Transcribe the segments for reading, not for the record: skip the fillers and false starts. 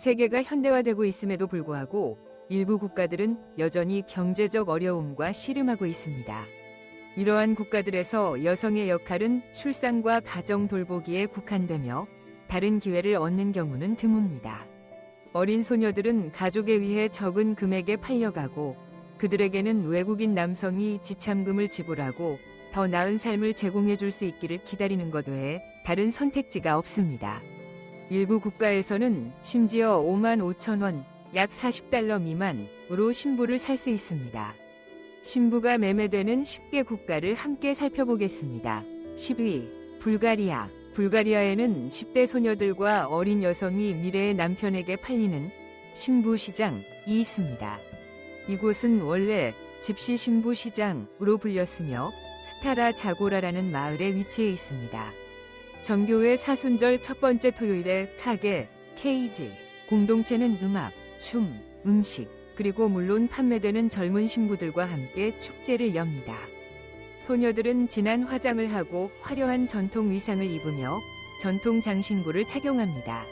세계가 현대화되고 있음에도 불구하고 일부 국가들은 여전히 경제적 어려움과 씨름하고 있습니다. 이러한 국가들에서 여성의 역할은 출산과 가정 돌보기에 국한되며 다른 기회를 얻는 경우는 드뭅니다. 어린 소녀들은 가족에 의해 적은 금액에 팔려가고 그들에게는 외국인 남성이 지참금을 지불하고 더 나은 삶을 제공해 줄 수 있기를 기다리는 것 외에 다른 선택지가 없습니다. 일부 국가에서는 심지어 5만 5천 원, 약 40달러 미만으로 신부를 살 수 있습니다. 신부가 매매되는 10개 국가를 함께 살펴보겠습니다. 10위, 불가리아. 불가리아에는 10대 소녀들과 어린 여성이 미래의 남편에게 팔리는 신부 시장이 있습니다. 이곳은 원래 집시 신부 시장으로 불렸으며 스타라 자고라라는 마을에 위치해 있습니다. 정교회 사순절 첫 번째 토요일에 카게, 케이지, 공동체는 음악, 춤, 음식, 그리고 물론 판매되는 젊은 신부들과 함께 축제를 엽니다. 소녀들은 진한 화장을 하고 화려한 전통 의상을 입으며 전통 장신구를 착용합니다.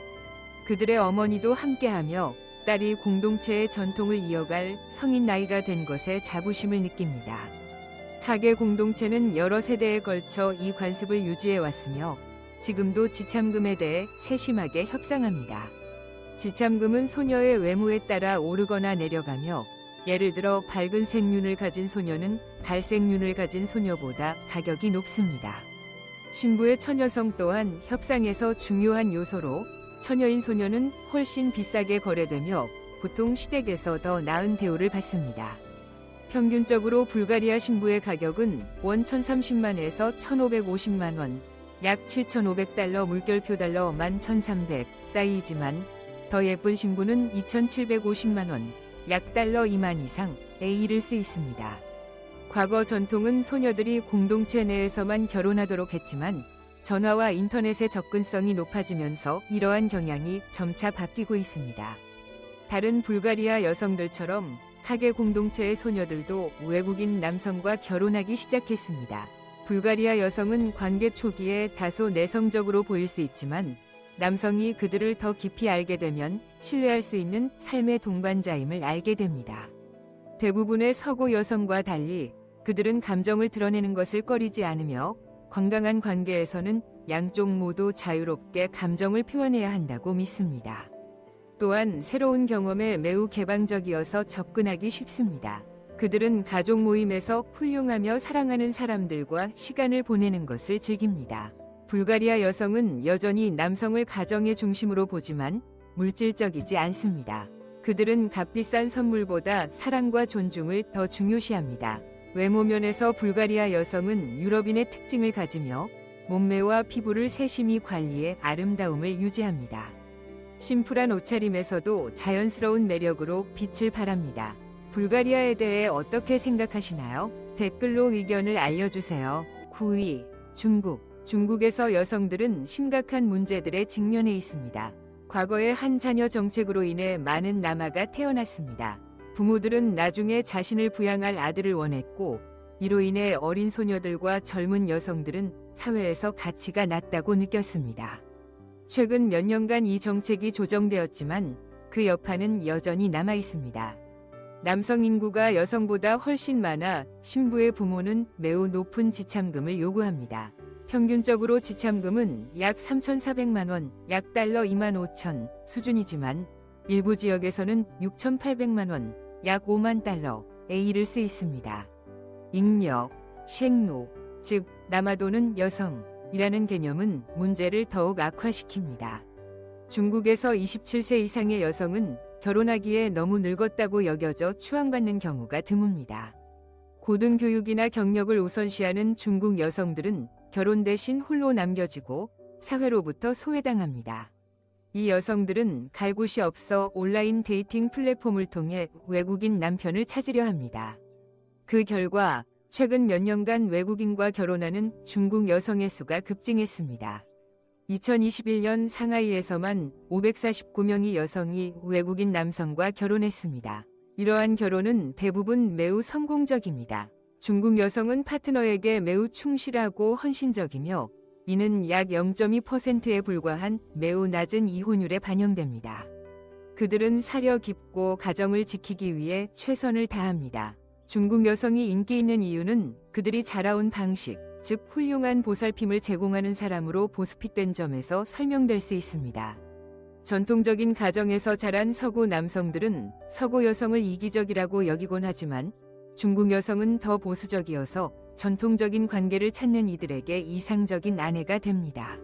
그들의 어머니도 함께하며 딸이 공동체의 전통을 이어갈 성인 나이가 된 것에 자부심을 느낍니다. 카게 공동체는 여러 세대에 걸쳐 이 관습을 유지해 왔으며 지금도 지참금에 대해 세심하게 협상합니다. 지참금은 소녀의 외모에 따라 오르거나 내려가며 예를 들어 밝은 색륜을 가진 소녀는 갈색 윤을 가진 소녀보다 가격이 높습니다. 신부의 처녀성 또한 협상에서 중요한 요소로 처녀인 소녀는 훨씬 비싸게 거래되며 보통 시댁에서 더 나은 대우를 받습니다. 평균적으로 불가리아 신부의 가격은 원 1,030만에서 1,550만 원, 약 7,500달러 물결표 달러 11,300 사이이지만 더 예쁜 신부는 2,750만 원, 약 달러 2만 이상에 이를 수 있습니다. 과거 전통은 소녀들이 공동체 내에서만 결혼하도록 했지만 전화와 인터넷의 접근성이 높아지면서 이러한 경향이 점차 바뀌고 있습니다. 다른 불가리아 여성들처럼 카게 공동체의 소녀들도 외국인 남성과 결혼하기 시작했습니다. 불가리아 여성은 관계 초기에 다소 내성적으로 보일 수 있지만 남성이 그들을 더 깊이 알게 되면 신뢰할 수 있는 삶의 동반자임을 알게 됩니다. 대부분의 서구 여성과 달리 그들은 감정을 드러내는 것을 꺼리지 않으며 건강한 관계에서는 양쪽 모두 자유롭게 감정을 표현해야 한다고 믿습니다. 또한 새로운 경험에 매우 개방적이어서 접근하기 쉽습니다. 그들은 가족 모임에서 훌륭하며 사랑하는 사람들과 시간을 보내는 것을 즐깁니다. 불가리아 여성은 여전히 남성을 가정의 중심으로 보지만 물질적이지 않습니다. 그들은 값비싼 선물보다 사랑과 존중을 더 중요시합니다. 외모 면에서 불가리아 여성은 유럽인의 특징을 가지며 몸매와 피부를 세심히 관리해 아름다움을 유지합니다. 심플한 옷차림에서도 자연스러운 매력으로 빛을 발합니다. 불가리아에 대해 어떻게 생각하시나요? 댓글로 의견을 알려주세요. 9위, 중국. 중국에서 여성들은 심각한 문제들에 직면해 있습니다. 과거의 한 자녀 정책으로 인해 많은 남아가 태어났습니다. 부모들은 나중에 자신을 부양할 아들을 원했고 이로 인해 어린 소녀들과 젊은 여성들은 사회에서 가치가 낮다고 느꼈습니다. 최근 몇 년간 이 정책이 조정되었지만 그 여파는 여전히 남아 있습니다. 남성 인구가 여성보다 훨씬 많아 신부의 부모는 매우 높은 지참금을 요구합니다. 평균적으로 지참금은 약 3,400만 원, 약 달러 2만 5천 수준이지만 일부 지역에서는 6,800만 원, 약 5만 달러에 이를 수 있습니다. 익력, 쉥노, 즉 남아도는 여성이라는 개념은 문제를 더욱 악화시킵니다. 중국에서 27세 이상의 여성은 결혼하기에 너무 늙었다고 여겨져 추앙받는 경우가 드뭅니다. 고등교육이나 경력을 우선시하는 중국 여성들은 결혼 대신 홀로 남겨지고 사회로부터 소외당합니다. 이 여성들은 갈 곳이 없어 온라인 데이팅 플랫폼을 통해 외국인 남편을 찾으려 합니다. 그 결과 최근 몇 년간 외국인과 결혼하는 중국 여성의 수가 급증했습니다. 2021년 상하이에서만 549명의 여성이 외국인 남성과 결혼했습니다. 이러한 결혼은 대부분 매우 성공적입니다. 중국 여성은 파트너에게 매우 충실하고 헌신적이며 이는 약 0.2%에 불과한 매우 낮은 이혼율에 반영됩니다. 그들은 사려 깊고 가정을 지키기 위해 최선을 다합니다. 중국 여성이 인기 있는 이유는 그들이 자라온 방식, 즉 훌륭한 보살핌을 제공하는 사람으로 보스핏된 점에서 설명될 수 있습니다. 전통적인 가정에서 자란 서구 남성들은 서구 여성을 이기적이라고 여기곤 하지만 중국 여성은 더 보수적이어서 전통적인 관계를 찾는 이들에게 이상적인 아내가 됩니다.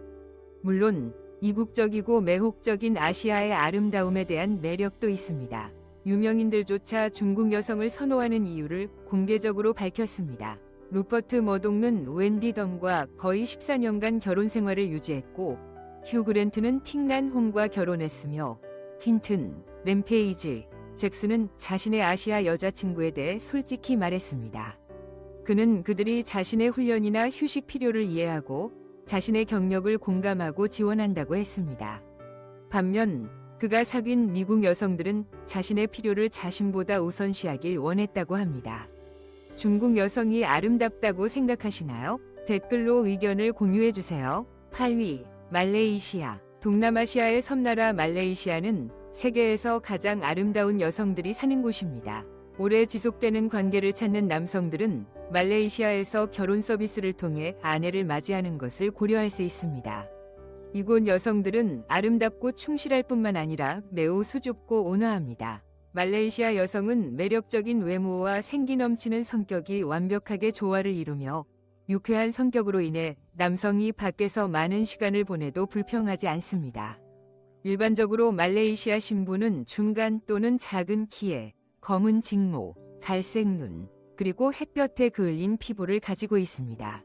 물론 이국적이고 매혹적인 아시아의 아름다움에 대한 매력도 있습니다. 유명인들조차 중국 여성을 선호하는 이유를 공개적으로 밝혔습니다. 루퍼트 머독는 웬디 덤과 거의 14년간 결혼 생활을 유지했고 휴 그랜트는 틱난 홈과 결혼했으며 퀸튼, 램페이지, 잭슨은 자신의 아시아 여자친구에 대해 솔직히 말했습니다. 그는 그들이 자신의 훈련이나 휴식 필요를 이해하고 자신의 경력을 공감하고 지원한다고 했습니다. 반면 그가 사귄 미국 여성들은 자신의 필요를 자신보다 우선시하길 원했다고 합니다. 중국 여성이 아름답다고 생각하시나요? 댓글로 의견을 공유해주세요. 8위, 말레이시아. 동남아시아의 섬나라 말레이시아는 세계에서 가장 아름다운 여성들이 사는 곳입니다. 오래 지속되는 관계를 찾는 남성들은 말레이시아에서 결혼 서비스를 통해 아내를 맞이하는 것을 고려할 수 있습니다. 이곳 여성들은 아름답고 충실할 뿐만 아니라 매우 수줍고 온화합니다. 말레이시아 여성은 매력적인 외모와 생기 넘치는 성격이 완벽하게 조화를 이루며 유쾌한 성격으로 인해 남성이 밖에서 많은 시간을 보내도 불평하지 않습니다. 일반적으로 말레이시아 신부는 중간 또는 작은 키에 검은 직모, 갈색 눈, 그리고 햇볕에 그을린 피부를 가지고 있습니다.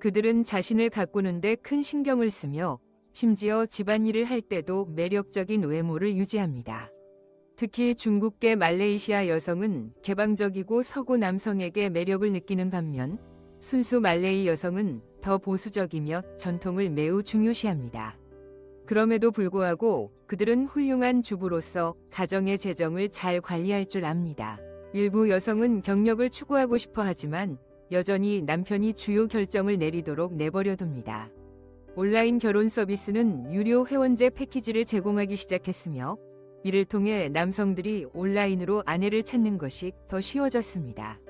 그들은 자신을 가꾸는데 큰 신경을 쓰며 심지어 집안일을 할 때도 매력적인 외모를 유지합니다. 특히 중국계 말레이시아 여성은 개방적이고 서구 남성에게 매력을 느끼는 반면 순수 말레이 여성은 더 보수적이며 전통을 매우 중요시합니다. 그럼에도 불구하고 그들은 훌륭한 주부로서 가정의 재정을 잘 관리할 줄 압니다. 일부 여성은 경력을 추구하고 싶어 하지만 여전히 남편이 주요 결정을 내리도록 내버려둡니다. 온라인 결혼 서비스는 유료 회원제 패키지를 제공하기 시작했으며 이를 통해 남성들이 온라인으로 아내를 찾는 것이 더 쉬워졌습니다.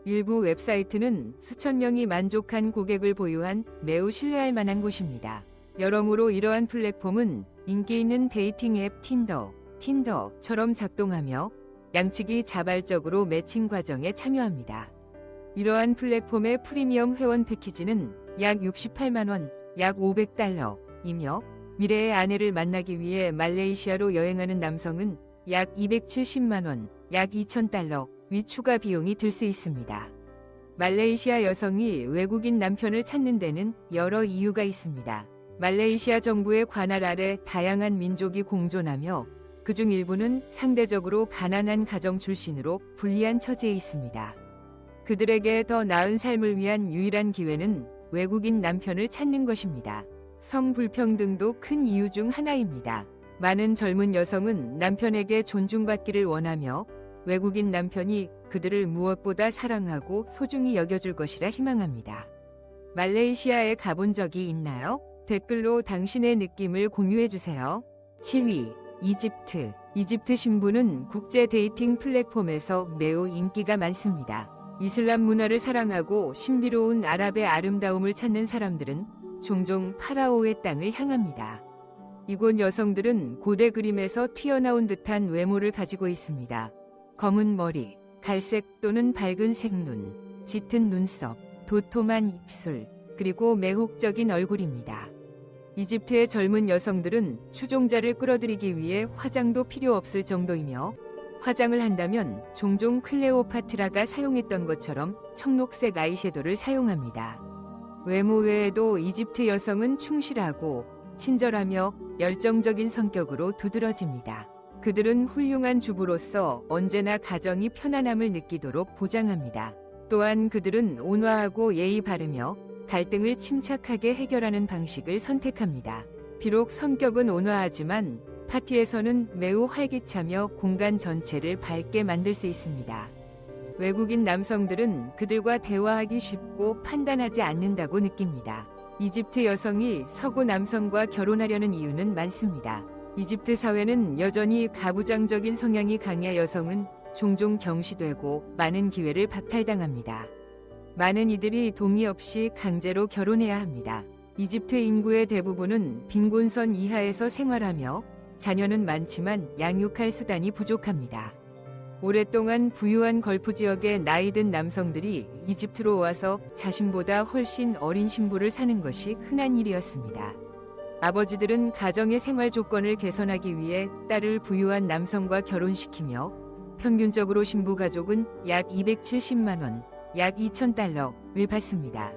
일부 웹사이트는 수천 명이 만족한 고객을 보유한 매우 신뢰할 만한 곳입니다. 여러모로 이러한 플랫폼은 인기 있는 데이팅 앱 틴더처럼 작동하며 양측이 자발적으로 매칭 과정에 참여합니다. 이러한 플랫폼의 프리미엄 회원 패키지는 약 68만 원, 약 500달러이며 미래의 아내를 만나기 위해 말레이시아로 여행하는 남성은 약 270만 원, 약 2,000달러 위 추가 비용이 들 수 있습니다. 말레이시아 여성이 외국인 남편을 찾는 데는 여러 이유가 있습니다. 말레이시아 정부의 관할 아래 다양한 민족이 공존하며 그중 일부는 상대적으로 가난한 가정 출신으로 불리한 처지에 있습니다. 그들에게 더 나은 삶을 위한 유일한 기회는 외국인 남편을 찾는 것입니다. 성불평등도 큰 이유 중 하나입니다. 많은 젊은 여성은 남편에게 존중받기를 원하며 외국인 남편이 그들을 무엇보다 사랑하고 소중히 여겨줄 것이라 희망합니다. 말레이시아에 가본 적이 있나요? 댓글로 당신의 느낌을 공유해주세요. 7위, 이집트. 이집트 신부는 국제 데이팅 플랫폼에서 매우 인기가 많습니다. 이슬람 문화를 사랑하고 신비로운 아랍의 아름다움을 찾는 사람들은 종종 파라오의 땅을 향합니다. 이곳 여성들은 고대 그림에서 튀어나온 듯한 외모를 가지고 있습니다. 검은 머리, 갈색 또는 밝은 색눈, 짙은 눈썹, 도톰한 입술, 그리고 매혹적인 얼굴입니다. 이집트의 젊은 여성들은 추종자를 끌어들이기 위해 화장도 필요 없을 정도이며 화장을 한다면 종종 클레오파트라가 사용했던 것처럼 청록색 아이섀도를 사용합니다. 외모 외에도 이집트 여성은 충실하고 친절하며 열정적인 성격으로 두드러집니다. 그들은 훌륭한 주부로서 언제나 가정이 편안함을 느끼도록 보장합니다. 또한 그들은 온화하고 예의 바르며 갈등을 침착하게 해결하는 방식을 선택합니다. 비록 성격은 온화하지만 파티에서는 매우 활기차며 공간 전체를 밝게 만들 수 있습니다. 외국인 남성들은 그들과 대화하기 쉽고 판단하지 않는다고 느낍니다. 이집트 여성이 서구 남성과 결혼하려는 이유는 많습니다. 이집트 사회는 여전히 가부장적인 성향이 강해 여성은 종종 경시되고 많은 기회를 박탈당합니다. 많은 이들이 동의 없이 강제로 결혼해야 합니다. 이집트 인구의 대부분은 빈곤선 이하에서 생활하며 자녀는 많지만 양육할 수단이 부족합니다. 오랫동안 부유한 걸프 지역의 나이든 남성들이 이집트로 와서 자신보다 훨씬 어린 신부를 사는 것이 흔한 일이었습니다. 아버지들은 가정의 생활 조건을 개선하기 위해 딸을 부유한 남성과 결혼시키며 평균적으로 신부 가족은 약 270만 원, 약 2,000달러를 받습니다.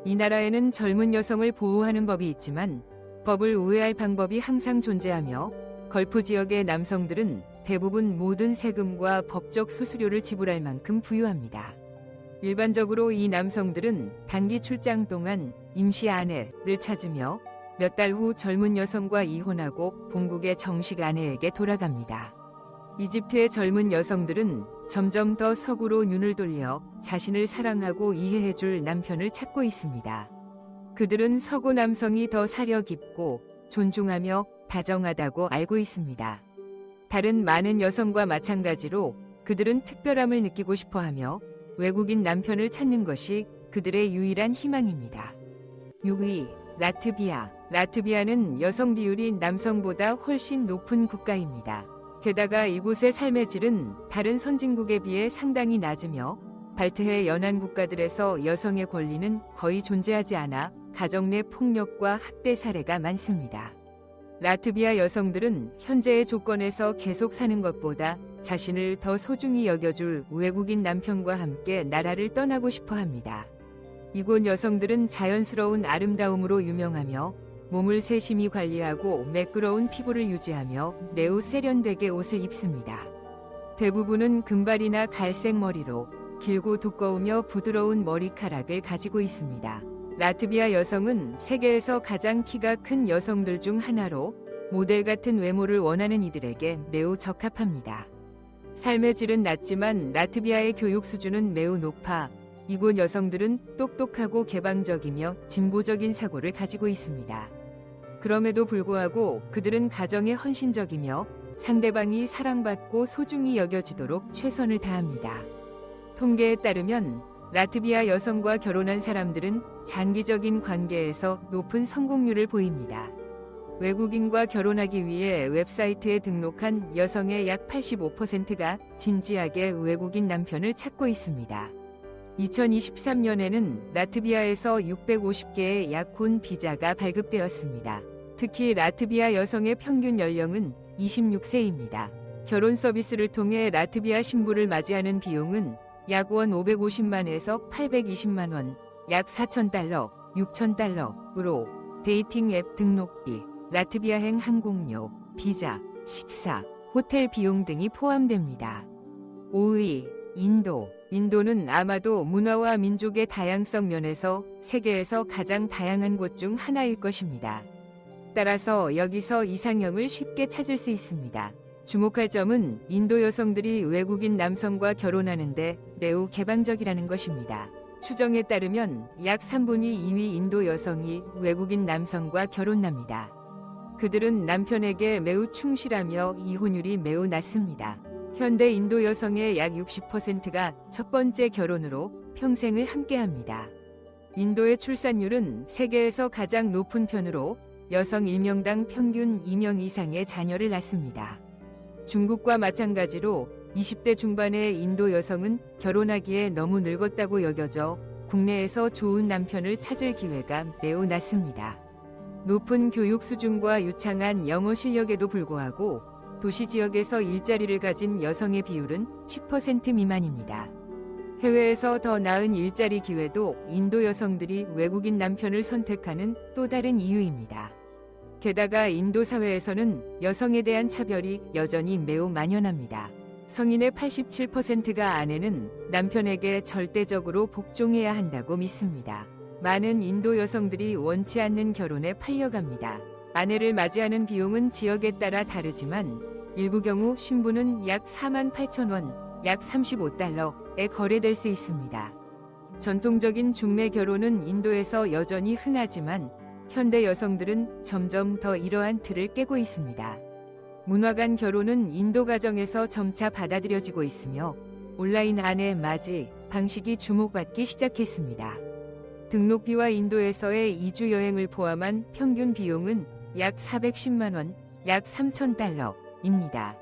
이 나라에는 젊은 여성을 보호하는 법이 있지만 법을 우회할 방법이 항상 존재하며 걸프 지역의 남성들은 대부분 모든 세금과 법적 수수료를 지불할 만큼 부유합니다. 일반적으로 이 남성들은 단기 출장 동안 임시 아내를 찾으며 몇 달 후 젊은 여성과 이혼하고 본국의 정식 아내에게 돌아갑니다. 이집트의 젊은 여성들은 점점 더 서구로 눈을 돌려 자신을 사랑하고 이해해줄 남편을 찾고 있습니다. 그들은 서구 남성이 더 사려 깊고 존중하며 다정하다고 알고 있습니다. 다른 많은 여성과 마찬가지로 그들은 특별함을 느끼고 싶어하며 외국인 남편을 찾는 것이 그들의 유일한 희망입니다. 6위, 라트비아. 라트비아는 여성 비율이 남성보다 훨씬 높은 국가입니다. 게다가 이곳의 삶의 질은 다른 선진국에 비해 상당히 낮으며 발트해 연안 국가들에서 여성의 권리는 거의 존재하지 않아 가정 내 폭력과 학대 사례가 많습니다. 라트비아 여성들은 현재의 조건에서 계속 사는 것보다 자신을 더 소중히 여겨줄 외국인 남편과 함께 나라를 떠나고 싶어 합니다. 이곳 여성들은 자연스러운 아름다움으로 유명하며 몸을 세심히 관리하고 매끄러운 피부를 유지하며 매우 세련되게 옷을 입습니다. 대부분은 금발이나 갈색 머리로 길고 두꺼우며 부드러운 머리카락을 가지고 있습니다. 라트비아 여성은 세계에서 가장 키가 큰 여성들 중 하나로 모델 같은 외모를 원하는 이들에게 매우 적합합니다. 삶의 질은 낮지만 라트비아의 교육 수준은 매우 높아 이곳 여성들은 똑똑하고 개방적이며 진보적인 사고를 가지고 있습니다. 그럼에도 불구하고 그들은 가정에 헌신적이며 상대방이 사랑받고 소중히 여겨지도록 최선을 다합니다. 통계에 따르면 라트비아 여성과 결혼한 사람들은 장기적인 관계에서 높은 성공률을 보입니다. 외국인과 결혼하기 위해 웹사이트에 등록한 여성의 약 85%가 진지하게 외국인 남편을 찾고 있습니다. 2023년에는 라트비아에서 650개의 약혼 비자가 발급되었습니다. 특히 라트비아 여성의 평균 연령은 26세입니다. 결혼 서비스를 통해 라트비아 신부를 맞이하는 비용은 약 원 550만에서 820만 원, 약 4,000달러, 6,000달러로 데이팅 앱 등록비, 라트비아행 항공료, 비자, 식사, 호텔 비용 등이 포함됩니다. 5위, 인도. 인도는 아마도 문화와 민족의 다양성 면에서 세계에서 가장 다양한 곳 중 하나일 것입니다. 따라서 여기서 이상형을 쉽게 찾을 수 있습니다. 주목할 점은 인도 여성들이 외국인 남성과 결혼하는데 매우 개방적이라는 것입니다. 추정에 따르면 약 3분의 2위 인도 여성이 외국인 남성과 결혼합니다. 그들은 남편에게 매우 충실하며 이혼율이 매우 낮습니다. 현대 인도 여성의 약 60%가 첫 번째 결혼으로 평생을 함께합니다. 인도의 출산율은 세계에서 가장 높은 편으로 여성 1명당 평균 2명 이상의 자녀를 낳습니다. 중국과 마찬가지로 20대 중반의 인도 여성은 결혼하기에 너무 늙었다고 여겨져 국내에서 좋은 남편을 찾을 기회가 매우 낮습니다. 높은 교육 수준과 유창한 영어 실력에도 불구하고 도시 지역에서 일자리를 가진 여성의 비율은 10% 미만입니다. 해외에서 더 나은 일자리 기회도 인도 여성들이 외국인 남편을 선택하는 또 다른 이유입니다. 게다가 인도 사회에서는 여성에 대한 차별이 여전히 매우 만연합니다. 성인의 87%가 아내는 남편에게 절대적으로 복종해야 한다고 믿습니다. 많은 인도 여성들이 원치 않는 결혼에 팔려갑니다. 아내를 맞이하는 비용은 지역에 따라 다르지만 일부 경우 신부는 약 48,000원, 약 35달러에 거래될 수 있습니다. 전통적인 중매 결혼은 인도에서 여전히 흔하지만 현대 여성들은 점점 더 이러한 틀을 깨고 있습니다. 문화 간 결혼은 인도 가정에서 점차 받아들여지고 있으며 온라인 아내 맞이 방식이 주목받기 시작했습니다. 등록비와 인도에서의 2주 여행을 포함한 평균 비용은 약 410만 원, 약 3,000달러입니다.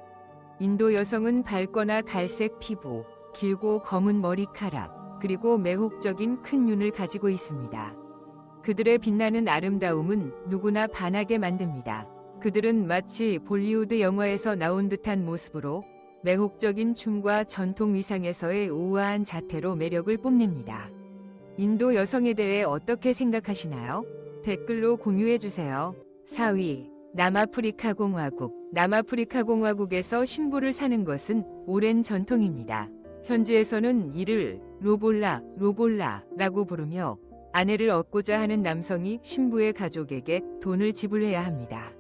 인도 여성은 밝거나 갈색 피부, 길고 검은 머리카락, 그리고 매혹적인 큰 눈을 가지고 있습니다. 그들의 빛나는 아름다움은 누구나 반하게 만듭니다. 그들은 마치 볼리우드 영화에서 나온 듯한 모습으로 매혹적인 춤과 전통 의상에서의 우아한 자태로 매력을 뽐냅니다. 인도 여성에 대해 어떻게 생각하시나요? 댓글로 공유해주세요. 4위, 남아프리카 공화국. 남아프리카 공화국에서 신부를 사는 것은 오랜 전통입니다. 현지에서는 이를 로볼라라고 부르며 아내를 얻고자 하는 남성이 신부의 가족에게 돈을 지불해야 합니다.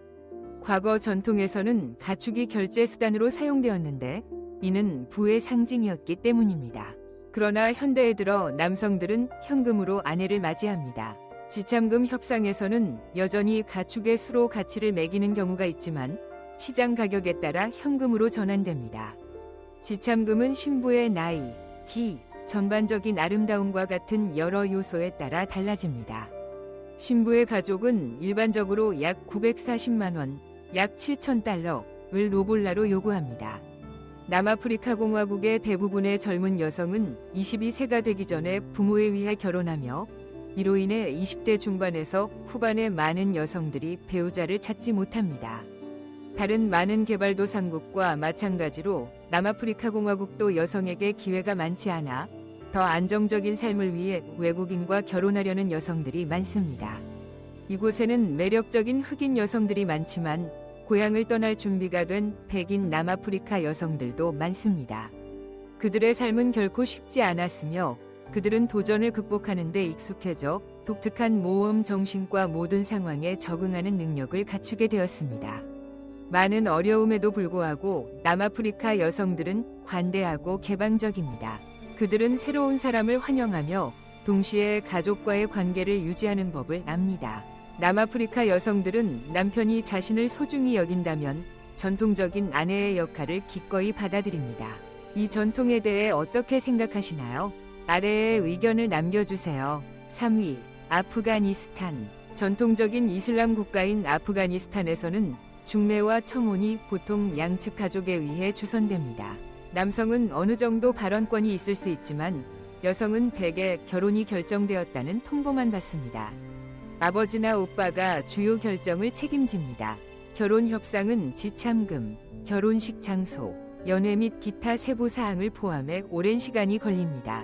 과거 전통에서는 가축이 결제 수단으로 사용되었는데 이는 부의 상징이었기 때문입니다. 그러나 현대에 들어 남성들은 현금으로 아내를 맞이합니다. 지참금 협상에서는 여전히 가축의 수로 가치를 매기는 경우가 있지만 시장 가격에 따라 현금으로 전환됩니다. 지참금은 신부의 나이, 키, 전반적인 아름다움과 같은 여러 요소에 따라 달라집니다. 신부의 가족은 일반적으로 약 940만 원, 약 7,000달러를 로볼라로 요구합니다. 남아프리카 공화국의 대부분의 젊은 여성은 22세가 되기 전에 부모에 의해 결혼하며 이로 인해 20대 중반에서 후반에 많은 여성들이 배우자를 찾지 못합니다. 다른 많은 개발도상국과 마찬가지로 남아프리카 공화국도 여성에게 기회가 많지 않아 더 안정적인 삶을 위해 외국인과 결혼하려는 여성들이 많습니다. 이곳에는 매력적인 흑인 여성들이 많지만 고향을 떠날 준비가 된 백인 남아프리카 여성들도 많습니다. 그들의 삶은 결코 쉽지 않았으며 그들은 도전을 극복하는 데 익숙해져 독특한 모험 정신과 모든 상황에 적응하는 능력을 갖추게 되었습니다. 많은 어려움에도 불구하고 남아프리카 여성들은 관대하고 개방적입니다. 그들은 새로운 사람을 환영하며 동시에 가족과의 관계를 유지하는 법을 압니다. 남아프리카 여성들은 남편이 자신을 소중히 여긴다면 전통적인 아내의 역할을 기꺼이 받아들입니다. 이 전통에 대해 어떻게 생각하시나요? 아래에 의견을 남겨주세요. 3위, 아프가니스탄. 전통적인 이슬람 국가인 아프가니스탄에서는 중매와 청혼이 보통 양측 가족에 의해 주선됩니다. 남성은 어느 정도 발언권이 있을 수 있지만 여성은 대개 결혼이 결정되었다는 통보만 받습니다. 아버지나 오빠가 주요 결정을 책임집니다. 결혼 협상은 지참금, 결혼식 장소, 연회 및 기타 세부 사항을 포함해 오랜 시간이 걸립니다.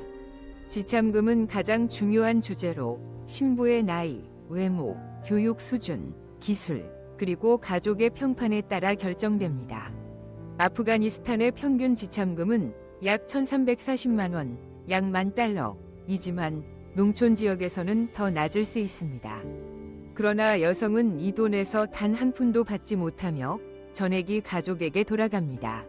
지참금은 가장 중요한 주제로 신부의 나이, 외모, 교육 수준, 기술, 그리고 가족의 평판에 따라 결정됩니다. 아프가니스탄의 평균 지참금은 약 1,340만 원, 약 10,000달러이지만 농촌 지역에서는 더 낮을 수 있습니다. 그러나 여성은 이 돈에서 단 한 푼도 받지 못하며 전액이 가족에게 돌아갑니다.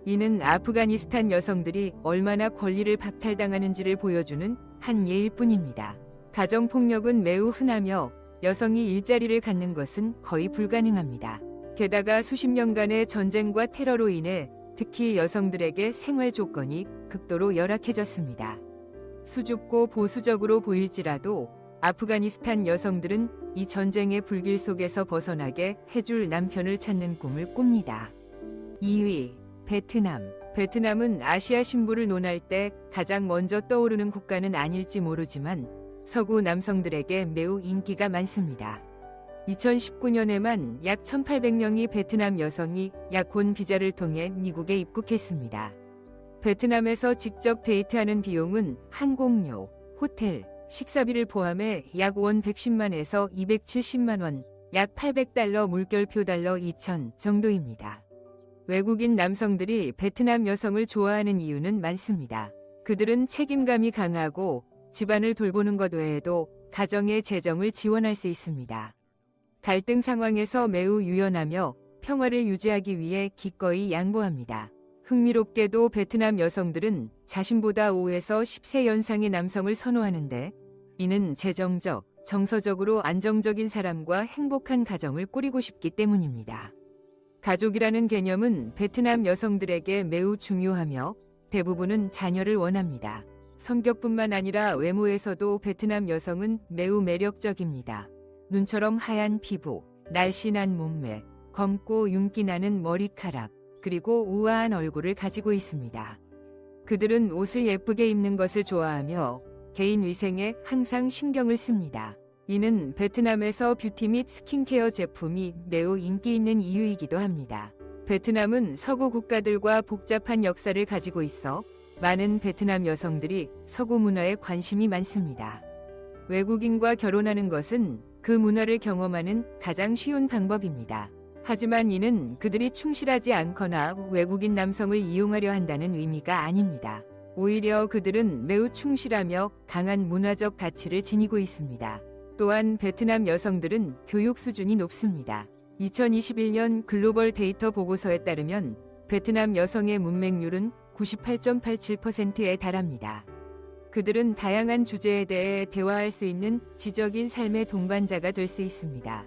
이는 아프가니스탄 여성들이 얼마나 권리를 박탈당하는지를 보여주는 한 예일 뿐입니다. 가정폭력은 매우 흔하며 여성이 일자리를 갖는 것은 거의 불가능합니다. 게다가 수십 년간의 전쟁과 테러로 인해 특히 여성들에게 생활 조건이 극도로 열악해졌습니다. 수줍고 보수적으로 보일지라도 아프가니스탄 여성들은 이 전쟁의 불길 속에서 벗어나게 해줄 남편을 찾는 꿈을 꿉니다. 2위, 베트남. 베트남은 아시아 신부를 논할 때 가장 먼저 떠오르는 국가는 아닐지 모르지만 서구 남성들에게 매우 인기가 많습니다. 2019년에만 약 1,800명의 베트남 여성이 약혼 비자를 통해 미국에 입국했습니다. 베트남에서 직접 데이트하는 비용은 항공료, 호텔, 식사비를 포함해 약 원 110만에서 270만 원, 약 800달러 물결표 달러 2,000 정도입니다. 외국인 남성들이 베트남 여성을 좋아하는 이유는 많습니다. 그들은 책임감이 강하고 집안을 돌보는 것 외에도 가정의 재정을 지원할 수 있습니다. 갈등 상황에서 매우 유연하며 평화를 유지하기 위해 기꺼이 양보합니다. 흥미롭게도 베트남 여성들은 자신보다 5에서 10세 연상의 남성을 선호하는데 이는 재정적, 정서적으로 안정적인 사람과 행복한 가정을 꾸리고 싶기 때문입니다. 가족이라는 개념은 베트남 여성들에게 매우 중요하며 대부분은 자녀를 원합니다. 성격뿐만 아니라 외모에서도 베트남 여성은 매우 매력적입니다. 눈처럼 하얀 피부, 날씬한 몸매, 검고 윤기 나는 머리카락, 그리고 우아한 얼굴을 가지고 있습니다. 그들은 옷을 예쁘게 입는 것을 좋아하며 개인 위생에 항상 신경을 씁니다. 이는 베트남에서 뷰티 및 스킨케어 제품이 매우 인기 있는 이유이기도 합니다. 베트남은 서구 국가들과 복잡한 역사를 가지고 있어 많은 베트남 여성들이 서구 문화에 관심이 많습니다. 외국인과 결혼하는 것은 그 문화를 경험하는 가장 쉬운 방법입니다. 하지만 이는 그들이 충실하지 않거나 외국인 남성을 이용하려 한다는 의미가 아닙니다. 오히려 그들은 매우 충실하며 강한 문화적 가치를 지니고 있습니다. 또한 베트남 여성들은 교육 수준이 높습니다. 2021년 글로벌 데이터 보고서에 따르면 베트남 여성의 문맹률은 98.87%에 달합니다. 그들은 다양한 주제에 대해 대화할 수 있는 지적인 삶의 동반자가 될 수 있습니다.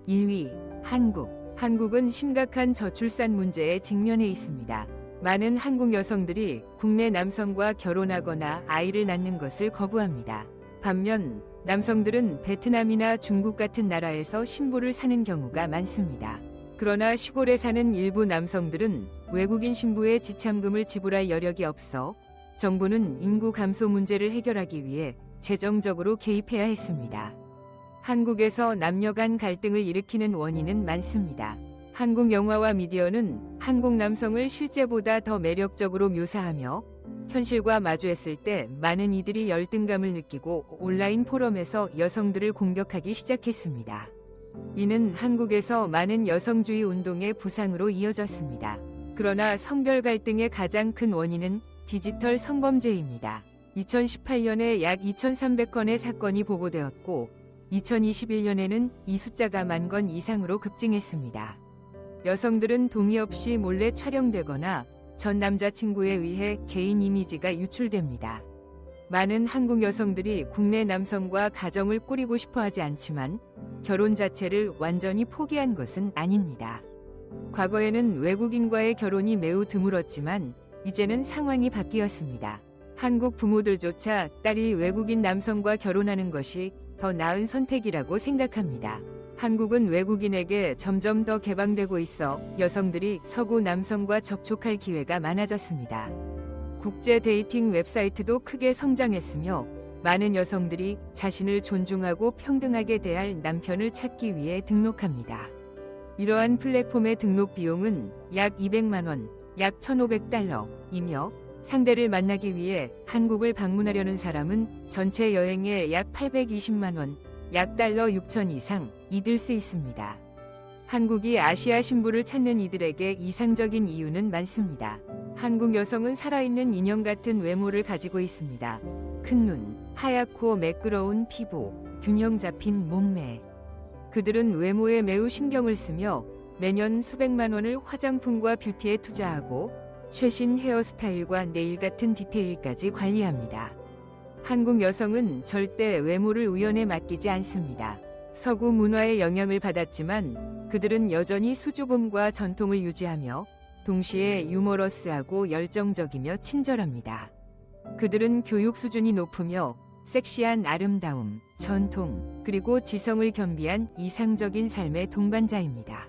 1위, 한국. 한국은 심각한 저출산 문제에 직면해 있습니다. 많은 한국 여성들이 국내 남성과 결혼하거나 아이를 낳는 것을 거부합니다. 반면 남성들은 베트남이나 중국 같은 나라에서 신부를 사는 경우가 많습니다. 그러나 시골에 사는 일부 남성들은 외국인 신부의 지참금을 지불할 여력이 없어 정부는 인구 감소 문제를 해결하기 위해 재정적으로 개입해야 했습니다. 한국에서 남녀 간 갈등을 일으키는 원인은 많습니다. 한국 영화와 미디어는 한국 남성을 실제보다 더 매력적으로 묘사하며 현실과 마주했을 때 많은 이들이 열등감을 느끼고 온라인 포럼에서 여성들을 공격하기 시작했습니다. 이는 한국에서 많은 여성주의 운동의 부상으로 이어졌습니다. 그러나 성별 갈등의 가장 큰 원인은 디지털 성범죄입니다. 2018년에 약 2,300건의 사건이 보고되었고 2021년에는 이 숫자가 10,000건 이상으로 급증했습니다. 여성들은 동의 없이 몰래 촬영되거나 전 남자친구에 의해 개인 이미지가 유출됩니다. 많은 한국 여성들이 국내 남성과 가정을 꾸리고 싶어 하지 않지만 결혼 자체를 완전히 포기한 것은 아닙니다. 과거에는 외국인과의 결혼이 매우 드물었지만 이제는 상황이 바뀌었습니다. 한국 부모들조차 딸이 외국인 남성과 결혼하는 것이 더 나은 선택이라고 생각합니다. 한국은 외국인에게 점점 더 개방되고 있어 여성들이 서구 남성과 접촉할 기회가 많아졌습니다. 국제 데이팅 웹사이트도 크게 성장했으며 많은 여성들이 자신을 존중하고 평등하게 대할 남편을 찾기 위해 등록합니다. 이러한 플랫폼의 등록 비용은 약 200만 원, 약 1,500달러이며 상대를 만나기 위해 한국을 방문하려는 사람은 전체 여행에 약 820만 원, 약 달러 6천 이상이 들 수 있습니다. 한국이 아시아 신부를 찾는 이들에게 이상적인 이유는 많습니다. 한국 여성은 살아있는 인형 같은 외모를 가지고 있습니다. 큰 눈, 하얗고 매끄러운 피부, 균형 잡힌 몸매. 그들은 외모에 매우 신경을 쓰며 매년 수백만 원을 화장품과 뷰티에 투자하고 최신 헤어스타일과 네일 같은 디테일까지 관리합니다. 한국 여성은 절대 외모를 우연에 맡기지 않습니다. 서구 문화의 영향을 받았지만 그들은 여전히 수줍음과 전통을 유지하며 동시에 유머러스하고 열정적이며 친절합니다. 그들은 교육 수준이 높으며 섹시한 아름다움, 전통, 그리고 지성을 겸비한 이상적인 삶의 동반자입니다.